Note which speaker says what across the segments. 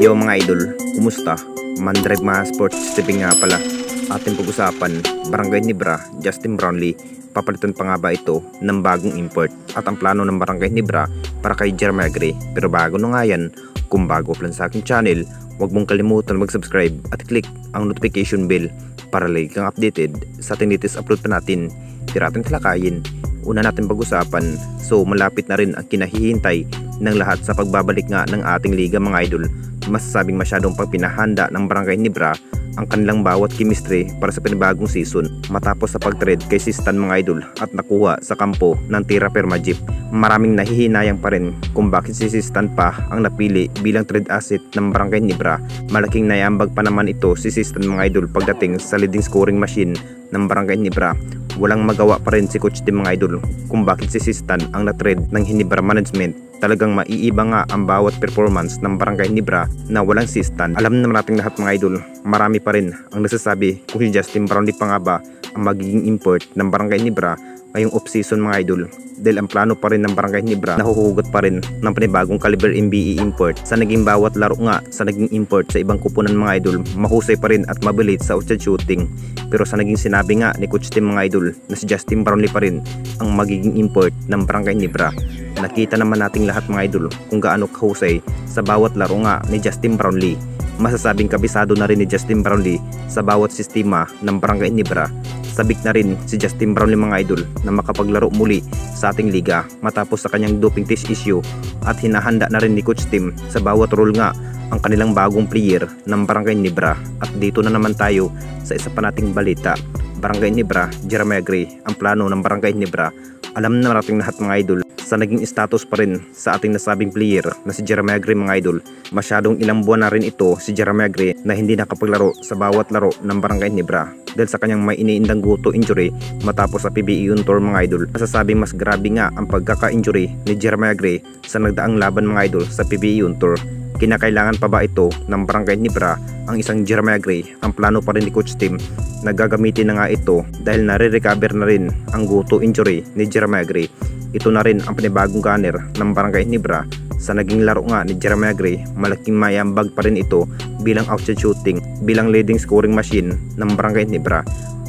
Speaker 1: Yo mga idol, kumusta? Mandrive mga sports tipping nga pala. Ating pag-usapan, Barangay Nibra, Justin Brownlee. Papalitan pa nga ba ito ng bagong import? At ang plano ng Barangay Nibra para kay Jeremiah Gray. Pero bago na nga yan, kung bago pa lang sa aking channel, huwag mong kalimutan mag-subscribe at click ang notification bell para lagi kang updated sa ating latest upload pa natin. Tira ating talakayin. Una natin pag-usapan, so malapit na rin ang kinahihintay ng lahat sa pagbabalik nga ng ating liga mga idol. Masasabing masyadong pagpinahanda ng Barangay Nibra ang kanilang bawat chemistry para sa panibagong season matapos sa pag-trade kay Sistan mga idol at nakuha sa kampo ng Tira Perma Jeep. Maraming nahihinayang pa rin kung bakit si Sistan pa ang napili bilang trade asset ng Barangay Nibra. Malaking nayambag pa naman ito si Sistan mga idol pagdating sa leading scoring machine ng Barangay Nibra. Walang magawa pa rin si Coach Tim mga idol kung bakit si Sistan ang na-trade ng Hinebra Management. Talagang maiiba nga ang bawat performance ng Barangay Nibra na walang Sistan. Alam naman nating lahat mga idol, marami pa rin ang nasasabi kung si Justin Brownlee pa nga ba ang magiging import ng Barangay Nibra ngayong off-season mga idol. Dahil ang plano pa rin ng Barangay Nibra nahuhugot pa rin ng panibagong caliber MBE import. Sa naging bawat laro nga sa naging import sa ibang kupunan mga idol, mahusay pa rin at mabilis sa outside shooting. Pero sa naging sinabi nga ni Coach Tim mga idol na si Justin Brownlee pa rin ang magiging import ng Barangay Nibra. Nakita naman nating lahat mga idol kung gaano kahusay sa bawat laro nga ni Justin Brownlee. Masasabing kabisado na rin ni Justin Brownlee sa bawat sistema ng Barangay Nibra. Sabik na rin si Justin Brownlee mga idol na makapaglaro muli sa ating liga matapos sa kanyang doping test issue at hinahanda na rin ni Coach Tim sa bawat role nga ang kanilang bagong player ng Barangay Nibra. At dito na naman tayo sa isa pa nating balita. Barangay Nibra, Jeremiah Gray, ang plano ng Barangay Nibra. Alam na nating lahat mga idol sa naging status pa rin sa ating nasabing player na si Jeremiah Gray mga idol. Masyadong ilang buwan na rin ito si Jeremiah Gray na hindi nakapaglaro sa bawat laro ng Barangay Nibra dahil sa kanyang may iniindang guto injury matapos sa PBA Youth Tour mga idol. Masasabing mas grabe nga ang pagkaka-injury ni Jeremiah Gray sa nagdaang laban mga idol sa PBA Youth Tour. Kinakailangan pa ba ito ng Barangay Nibra ang isang Jeremiah Gray? Ang plano pa rin ni Coach Tim na gagamitin na nga ito dahil nare-recover na rin ang guto injury ni Jeremiah Gray. Ito na rin ang panibagong gunner ng Barangay Nibra. Sa naging laro nga ni Jeremiah Gray, malaking mayambag pa rin ito bilang outside shooting, bilang leading scoring machine ng Barangay Nibra.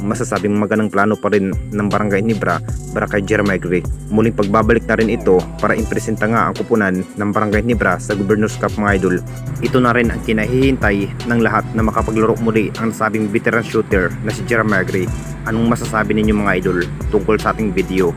Speaker 1: Masasabing magandang plano pa rin ng Barangay Nibra para kay Jeremiah Gray. Muling pagbabalik na rin ito para impresenta nga ang kupunan ng Barangay Nibra sa Governor's Cup mga idol. Ito na rin ang kinahihintay ng lahat na makapaglaro muli ang nasabing veteran shooter na si Jeremiah Gray. Anong masasabi ninyo mga idol tungkol sa ating video?